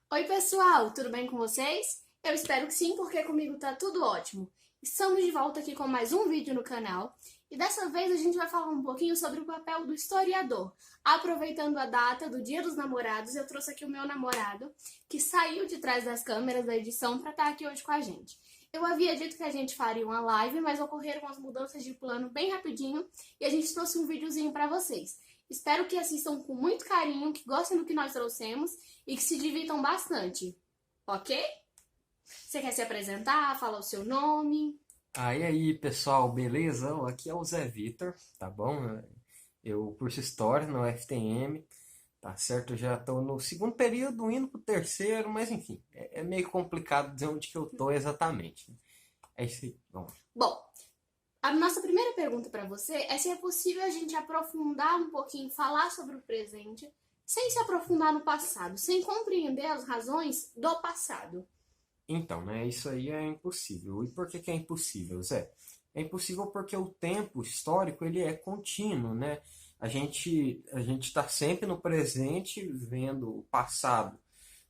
Oi, pessoal, tudo bem com vocês? Eu espero que sim, porque comigo tá tudo ótimo. Estamos de volta aqui com mais um vídeo no canal e dessa vez a gente vai falar um pouquinho sobre o papel do historiador. Aproveitando a data do Dia dos Namorados, eu trouxe aqui o meu namorado, que saiu de trás das câmeras da edição para estar aqui hoje com a gente. Eu havia dito que a gente faria uma live, mas ocorreram umas mudanças de plano bem rapidinho e a gente trouxe um videozinho para vocês. Espero que assistam com muito carinho, que gostem do que nós trouxemos e que se divirtam bastante, ok? Você quer se apresentar, falar o seu nome? E aí, pessoal, beleza? Aqui é o Zé Vitor, tá bom? Eu curso História na UFTM, tá certo? Eu já estou no segundo período, indo pro terceiro, mas enfim, é meio complicado dizer onde que eu tô exatamente, né? É isso aí, vamos lá. Bom, a nossa primeira pergunta para você é se é possível a gente aprofundar um pouquinho, falar sobre o presente, sem se aprofundar no passado, sem compreender as razões do passado. Então, né, isso aí é impossível. E por que que é impossível, Zé? É impossível porque o tempo histórico ele é contínuo, né? A gente está sempre no presente, vendo o passado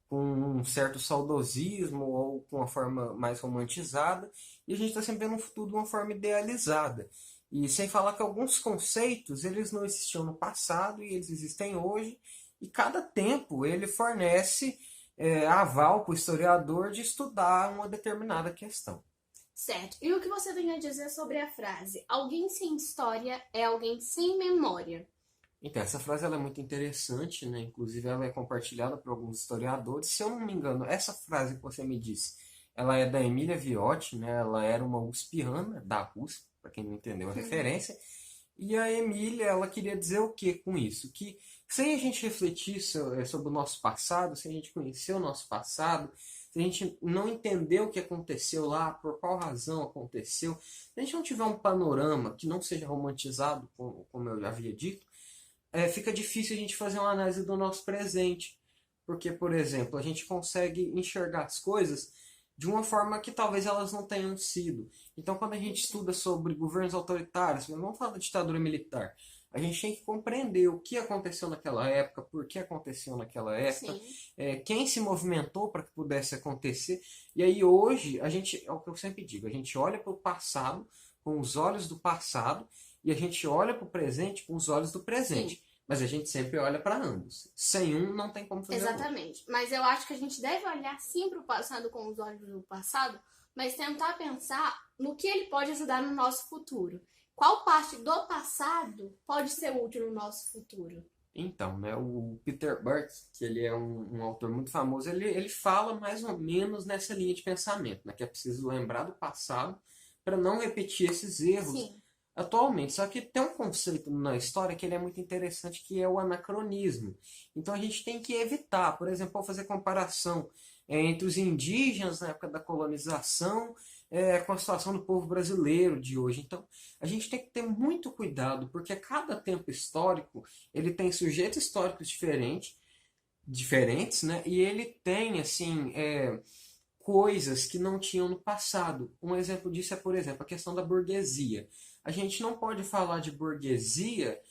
com um certo saudosismo ou com uma forma mais romantizada, e a gente está sempre vendo um futuro de uma forma idealizada. E sem falar que alguns conceitos eles não existiam no passado e eles existem hoje, e cada tempo ele fornece aval para o historiador de estudar uma determinada questão. Certo. E o que você tem a dizer sobre a frase: alguém sem história é alguém sem memória? Então, essa frase ela é muito interessante, né? Inclusive ela é compartilhada por alguns historiadores. Se eu não me engano, essa frase que você me disse, ela é da Emília Viotti, né? Ela era uma USPiana da USP, para quem não entendeu a referência. E a Emília, ela queria dizer o que com isso? Que sem a gente refletir sobre o nosso passado, sem a gente conhecer o nosso passado, se a gente não entender o que aconteceu lá, por qual razão aconteceu, se a gente não tiver um panorama que não seja romantizado, como eu já havia dito, fica difícil a gente fazer uma análise do nosso presente. Porque, por exemplo, a gente consegue enxergar as coisas de uma forma que talvez elas não tenham sido. Então, quando a gente estuda sobre governos autoritários, vamos falar da ditadura militar, a gente tem que compreender o que aconteceu naquela época, por que aconteceu naquela época, Sim. quem se movimentou para que pudesse acontecer. E aí hoje, é o que eu sempre digo, a gente olha para o passado com os olhos do passado e a gente olha para o presente com os olhos do Sim. presente. Mas a gente sempre olha para ambos. Sem um, não tem como fazer o outro. Exatamente. Mas eu acho que a gente deve olhar sim para o passado com os olhos do passado, mas tentar pensar no que ele pode ajudar no nosso futuro. Qual parte do passado pode ser útil no nosso futuro? Então, né, o Peter Burke, que ele é um autor muito famoso, ele fala mais ou menos nessa linha de pensamento, né, que é preciso lembrar do passado para não repetir esses erros Sim. atualmente. Só que tem um conceito na história que ele é muito interessante, que é o anacronismo. Então a gente tem que evitar, por exemplo, ao fazer comparação entre os indígenas na época da colonização com a situação do povo brasileiro de hoje. Então a gente tem que ter muito cuidado, porque cada tempo histórico ele tem sujeitos históricos diferentes, né? E ele tem assim coisas que não tinham no passado. Um exemplo disso é, por exemplo, a questão da burguesia. A gente não pode falar de burguesia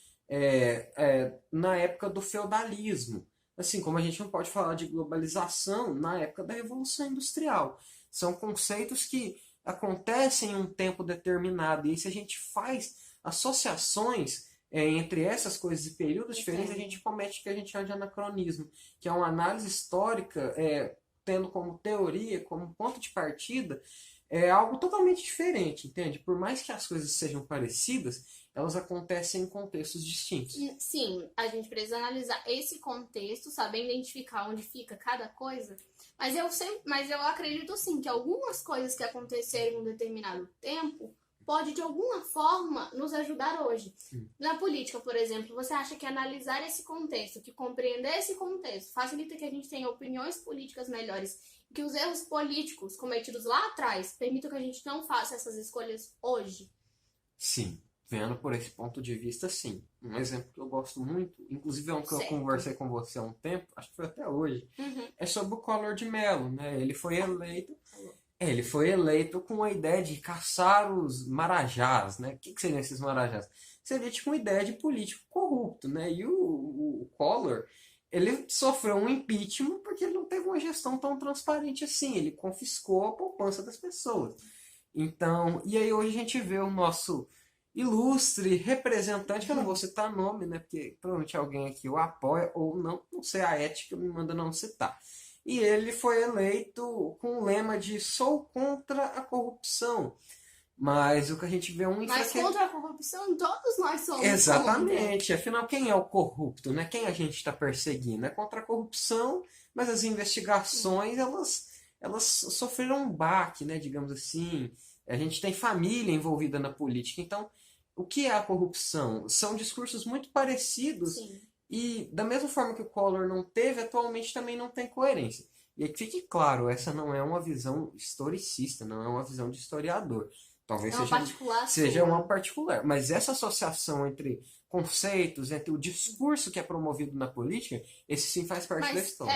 na época do feudalismo, assim como a gente não pode falar de globalização na época da Revolução Industrial. São conceitos que acontecem em um tempo determinado, e se a gente faz associações entre essas coisas e períodos diferentes, a Entendo. gente comete o que a gente chama de anacronismo, que é uma análise histórica tendo como teoria, como ponto de partida, é algo totalmente diferente, entende? Por mais que as coisas sejam parecidas, elas acontecem em contextos distintos. Sim, a gente precisa analisar esse contexto, saber identificar onde fica cada coisa. Mas eu acredito sim que algumas coisas que aconteceram em um determinado tempo pode de alguma forma nos ajudar hoje. Na política, por exemplo, você acha que analisar esse contexto, que compreender esse contexto, facilita que a gente tenha opiniões políticas melhores, que os erros políticos cometidos lá atrás permitam que a gente não faça essas escolhas hoje? Sim, vendo por esse ponto de vista, sim. Um exemplo que eu gosto muito, inclusive é um que eu Certo. conversei com você há um tempo, acho que foi até hoje, Uhum. é sobre o Collor de Mello, né? Ele foi eleito com a ideia de caçar os marajás, né? O que seriam esses marajás? Seria tipo uma ideia de político corrupto, né? E o Collor, ele sofreu um impeachment porque ele não teve uma gestão tão transparente assim. Ele confiscou a poupança das pessoas. Então, e aí hoje a gente vê o nosso ilustre representante, que eu não vou citar nome, né? Porque provavelmente alguém aqui o apoia ou não, não sei, a ética me manda não citar. E ele foi eleito com o lema de sou contra a corrupção. Mas o que a gente vê é um Mas contra a corrupção, todos nós somos contra. Exatamente. Afinal, quem é o corrupto, né? Quem a gente está perseguindo? É contra a corrupção, mas as investigações, elas sofreram um baque, né? Digamos assim. A gente tem família envolvida na política. Então, o que é a corrupção? São discursos muito parecidos. Sim. E da mesma forma que o Collor não teve, atualmente também não tem coerência. E que fique claro, essa não é uma visão historicista, não é uma visão de historiador. Talvez É uma particular seja sua. uma particular. Mas essa associação entre conceitos, entre o discurso que é promovido na política, esse sim faz parte da história.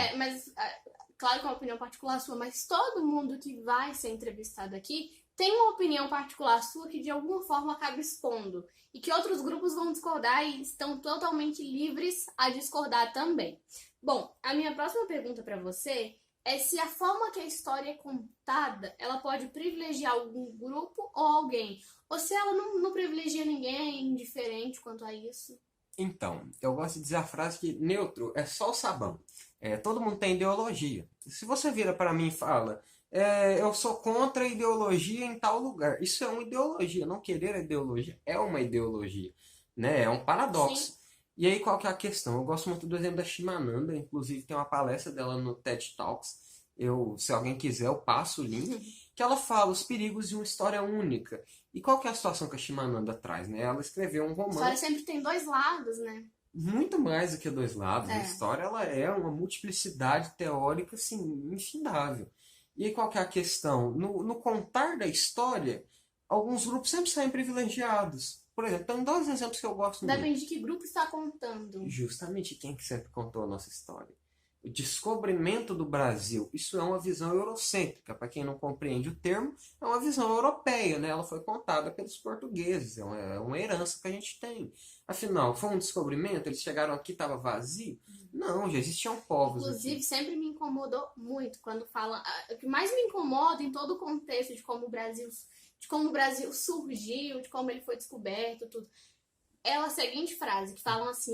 Claro que é uma opinião particular sua, mas todo mundo que vai ser entrevistado aqui tem uma opinião particular sua que de alguma forma acaba expondo. E que outros grupos vão discordar e estão totalmente livres a discordar também. Bom, a minha próxima pergunta para você é se a forma que a história é contada, ela pode privilegiar algum grupo ou alguém. Ou se ela não privilegia ninguém, é indiferente quanto a isso. Então, eu gosto de dizer a frase que neutro é só o sabão. Todo mundo tem ideologia. Se você vira para mim e fala, eu sou contra a ideologia em tal lugar, isso é uma ideologia. Não querer a ideologia é uma ideologia, né? É um paradoxo. Sim. E aí, qual que é a questão? Eu gosto muito do exemplo da Shimananda, inclusive tem uma palestra dela no TED Talks. Se alguém quiser, eu passo o link. Que ela fala os perigos de uma história única. E qual que é a situação que a Shimananda traz, né? Ela escreveu um romance. A história sempre tem dois lados, né? Muito mais do que dois lados. A história ela é uma multiplicidade teórica assim, infindável. E aí, qual que é a questão? No contar da história, alguns grupos sempre saem privilegiados. Por exemplo, tem dois exemplos que eu gosto muito. Depende de que grupo está contando. Justamente quem que sempre contou a nossa história. O descobrimento do Brasil, isso é uma visão eurocêntrica. Para quem não compreende o termo, é uma visão europeia, né? Ela foi contada pelos portugueses, é uma herança que a gente tem. Afinal, foi um descobrimento? Eles chegaram aqui e estava vazio? Não, já existiam povos. Inclusive, aqui. sempre me incomodou muito quando falam. O que mais me incomoda em todo o contexto de como o Brasil surgiu, de como ele foi descoberto, tudo. É a seguinte frase, que falam assim,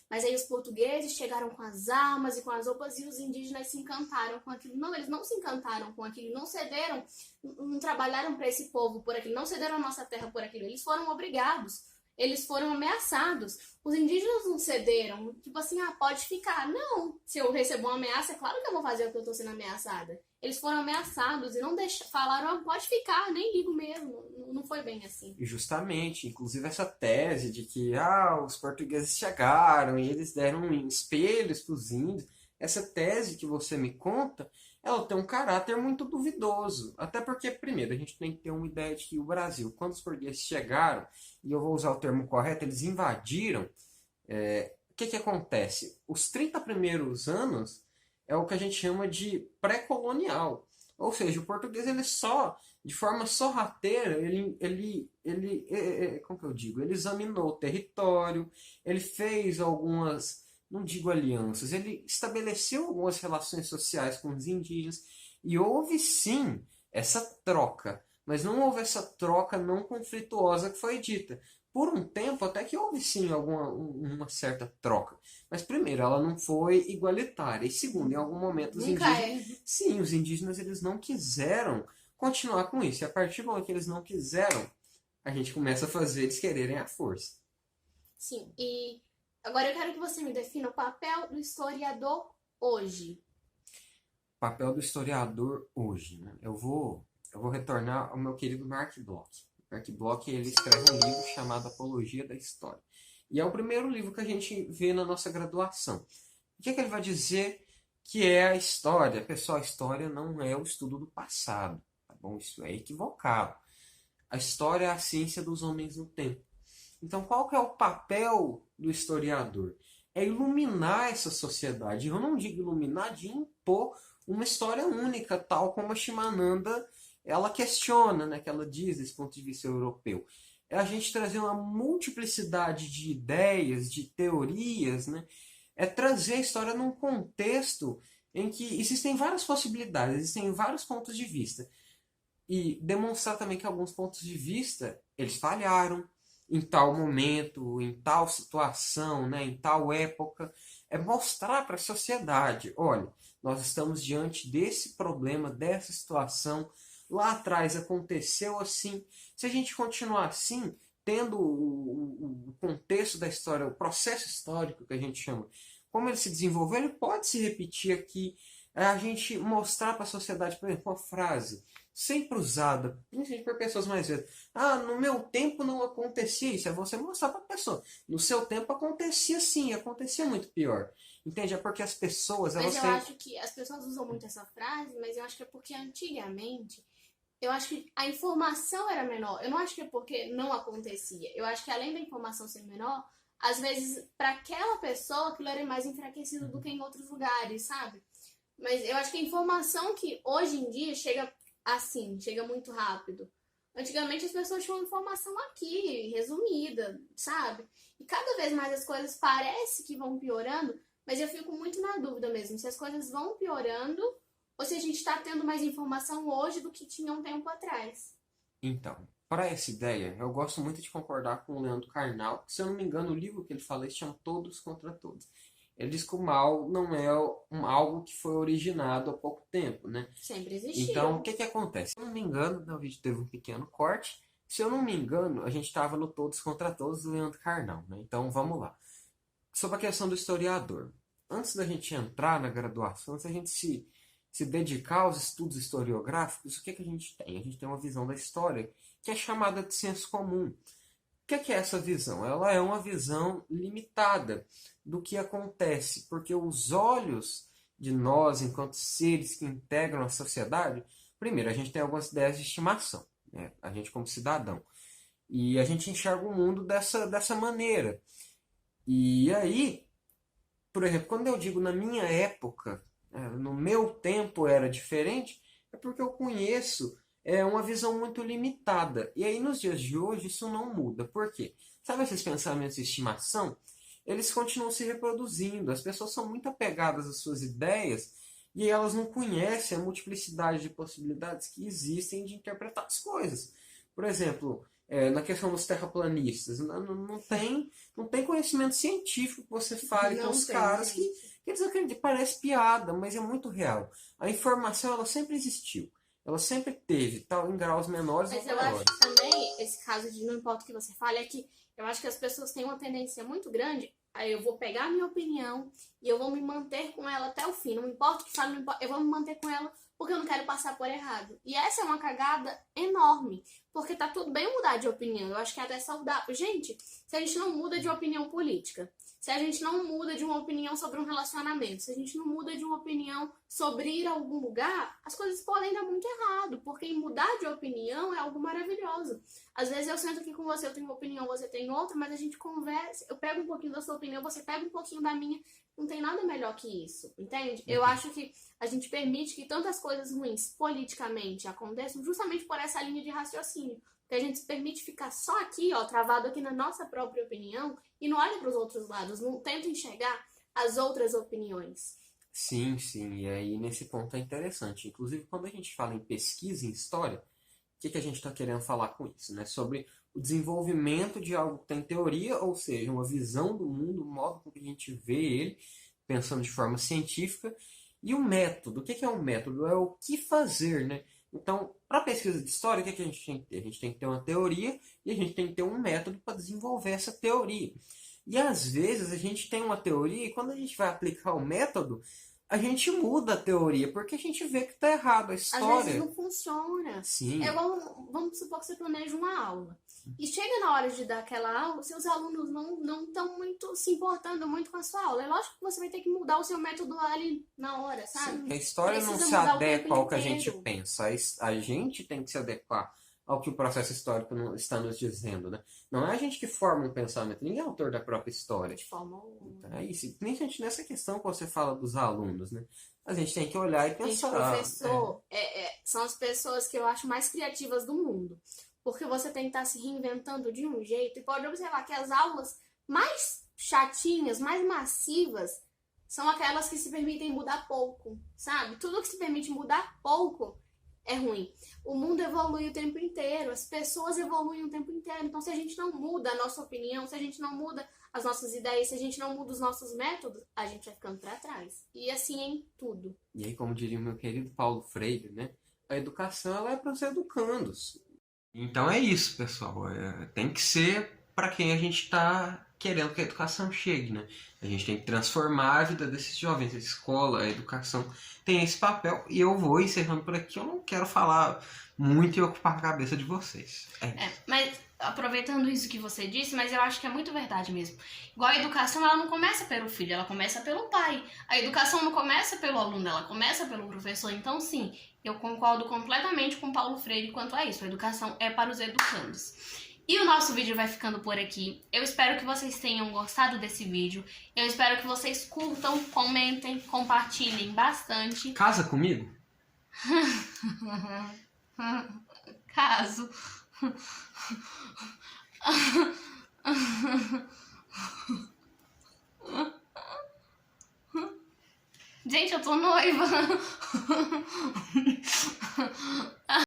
mas aí os portugueses chegaram com as armas e com as roupas e os indígenas se encantaram com aquilo. Não, eles não se encantaram com aquilo, não cederam, não trabalharam para esse povo por aquilo, não cederam a nossa terra por aquilo. Eles foram obrigados, eles foram ameaçados. Os indígenas não cederam, tipo assim, pode ficar. Não, se eu recebo uma ameaça, é claro que eu vou fazer o que eu tô sendo ameaçada. Eles foram ameaçados e não falaram, pode ficar, nem ligo mesmo. Não foi bem assim. Justamente, inclusive essa tese de que os portugueses chegaram e eles deram espelhos para os índios, essa tese que você me conta, ela tem um caráter muito duvidoso. Até porque, primeiro, a gente tem que ter uma ideia de que o Brasil, quando os portugueses chegaram, e eu vou usar o termo correto, eles invadiram, o que acontece? Os 30 primeiros anos é o que a gente chama de pré-colonial. Ou seja, o português ele só, de forma sorrateira, como que eu digo? Ele examinou o território, ele fez algumas, não digo alianças, ele estabeleceu algumas relações sociais com os indígenas e houve sim essa troca, mas não houve essa troca não conflituosa que foi dita. Por um tempo até que houve sim uma certa troca. Mas primeiro, ela não foi igualitária. E segundo, em algum momento os indígenas eles não quiseram continuar com isso. E a partir do momento que eles não quiseram, a gente começa a fazer eles quererem a força. Sim, e agora eu quero que você me defina o papel do historiador hoje. Papel do historiador hoje, né? Eu vou retornar ao meu querido Mark Bloch. Mark Bloch ele escreve um livro chamado Apologia da História. E é o primeiro livro que a gente vê na nossa graduação. O que ele vai dizer que é a história? Pessoal, a história não é o estudo do passado. Tá bom? Isso é equivocado. A história é a ciência dos homens no tempo. Então, qual que é o papel do historiador? É iluminar essa sociedade. Eu não digo iluminar de impor uma história única, tal como a Shimananda ela questiona, né, que ela diz desse ponto de vista europeu. É a gente trazer uma multiplicidade de ideias, de teorias, né, é trazer a história num contexto em que existem várias possibilidades, existem vários pontos de vista. E demonstrar também que alguns pontos de vista, eles falharam em tal momento, em tal situação, né, em tal época. É mostrar para a sociedade, olha, nós estamos diante desse problema, dessa situação. Lá atrás aconteceu assim. Se a gente continuar assim, tendo o contexto da história, o processo histórico que a gente chama, como ele se desenvolveu, ele pode se repetir aqui. A gente mostrar para a sociedade, por exemplo, uma frase sempre usada, principalmente por pessoas mais velhas. Ah, no meu tempo não acontecia isso. É você mostrar para a pessoa. No seu tempo acontecia sim, acontecia muito pior. Entende? É porque as pessoas, Mas elas eu têm... acho que as pessoas usam muito essa frase, mas eu acho que é porque antigamente, eu acho que a informação era menor. Eu não acho que é porque não acontecia. Eu acho que além da informação ser menor, às vezes, para aquela pessoa, aquilo era mais enfraquecido do que em outros lugares, sabe? Mas eu acho que a informação que hoje em dia chega assim, chega muito rápido. Antigamente as pessoas tinham informação aqui, resumida, sabe? E cada vez mais as coisas parece que vão piorando, mas eu fico muito na dúvida mesmo, se as coisas vão piorando ou se a gente está tendo mais informação hoje do que tinha um tempo atrás. Então, para essa ideia, eu gosto muito de concordar com o Leandro Carnal, que, se eu não me engano, o livro que ele fala se chama Todos contra Todos. Ele diz que o mal não é algo que foi originado há pouco tempo, né? Sempre Então, o existiu. que acontece? Se eu não me engano, no vídeo teve um pequeno corte. Se eu não me engano, a gente estava no Todos contra Todos do Leandro Carnal, né? Então, vamos lá. Sobre a questão do historiador. Antes da gente entrar na graduação, antes da gente se dedicar aos estudos historiográficos, o que a gente tem? A gente tem uma visão da história que é chamada de senso comum. O que é essa visão? Ela é uma visão limitada do que acontece, porque os olhos de nós, enquanto seres que integram a sociedade, primeiro, a gente tem algumas ideias de estimação, né? A gente como cidadão. E a gente enxerga o mundo dessa maneira. E aí, por exemplo, quando eu digo na minha época, no meu tempo era diferente, é porque eu conheço uma visão muito limitada. E aí, nos dias de hoje, isso não muda. Por quê? Sabe esses pensamentos de estimação? Eles continuam se reproduzindo. As pessoas são muito apegadas às suas ideias e elas não conhecem a multiplicidade de possibilidades que existem de interpretar as coisas. Por exemplo, na questão dos terraplanistas, não tem conhecimento científico que você fale com Não os tem, caras que gente. eles acreditam. Parece piada, mas é muito real. A informação, ela sempre existiu. Ela sempre teve, tal, em graus menores ou Mas eu acho maiores. que também esse caso de não importa o que você fale é que eu acho que as pessoas têm uma tendência muito grande. Aí eu vou pegar a minha opinião e eu vou me manter com ela até o fim. Não importa o que fale, não importa, eu vou me manter com ela porque eu não quero passar por errado. E essa é uma cagada enorme, porque tá tudo bem mudar de opinião. Eu acho que é até saudável. Gente, se a gente não muda de opinião política, se a gente não muda de uma opinião sobre um relacionamento, se a gente não muda de uma opinião sobre ir a algum lugar, as coisas podem dar muito errado, porque em mudar de opinião é algo maravilhoso. Às vezes eu sento aqui com você, eu tenho uma opinião, você tem outra, mas a gente conversa, eu pego um pouquinho da sua opinião, você pega um pouquinho da minha, não tem nada melhor que isso, entende? Eu acho que a gente permite que tantas coisas ruins politicamente aconteçam justamente por essa linha de raciocínio. Que a gente se permite ficar só aqui, ó, travado aqui na nossa própria opinião e não olha para os outros lados, não tenta enxergar as outras opiniões. Sim, sim, e aí nesse ponto é interessante. Inclusive, quando a gente fala em pesquisa em história, o que a gente está querendo falar com isso, né? Sobre o desenvolvimento de algo que tem teoria, ou seja, uma visão do mundo, o modo como a gente vê ele, pensando de forma científica, e o método. O que é um método? É o que fazer, né? Então, para a pesquisa de história, o que a gente tem que ter? A gente tem que ter uma teoria e a gente tem que ter um método para desenvolver essa teoria. E às vezes a gente tem uma teoria e quando a gente vai aplicar o método, a gente muda a teoria, porque a gente vê que está errado a Às vezes história. não funciona. É Sim, igual, vamos supor que você planeja uma aula. E chega na hora de dar aquela aula, seus alunos não estão muito se importando muito com a sua aula. É lógico que você vai ter que mudar o seu método ali na hora, sabe? sim, a história não Precisa se mudar o tempo adequa ao que a gente inteiro. pensa. A gente tem que se adequar ao que o processo histórico está nos dizendo, né? Não é a gente que forma um pensamento, ninguém é autor da própria história. De forma alguma. Então, é isso. Principalmente nessa questão que você fala dos alunos, né? A gente tem que olhar e Gente, pensar. professor, são as pessoas que eu acho mais criativas do mundo. Porque você tem que estar se reinventando de um jeito. E pode observar que as aulas mais chatinhas, mais massivas, são aquelas que se permitem mudar pouco, sabe? Tudo que se permite mudar pouco é ruim. O mundo evolui o tempo inteiro, as pessoas evoluem o tempo inteiro. Então, se a gente não muda a nossa opinião, se a gente não muda as nossas ideias, se a gente não muda os nossos métodos, a gente vai ficando para trás. E assim é em tudo. E aí, como diria o meu querido Paulo Freire, né? A educação ela é para os educandos. Então é isso, pessoal. Tem que ser para quem a gente está querendo que a educação chegue, né? A gente tem que transformar a vida desses jovens. A escola, a educação tem esse papel. E eu vou encerrando por aqui. Eu não quero falar muito e ocupar a cabeça de vocês. Mas aproveitando isso que você disse, mas eu acho que é muito verdade mesmo. Igual a educação, ela não começa pelo filho, ela começa pelo pai. A educação não começa pelo aluno, ela começa pelo professor. Então, sim, eu concordo completamente com Paulo Freire quanto a isso. A educação é para os educandos. E o nosso vídeo vai ficando por aqui. Eu espero que vocês tenham gostado desse vídeo. Eu espero que vocês curtam, comentem, compartilhem bastante. Casa comigo? Caso. Gente, eu tô noiva.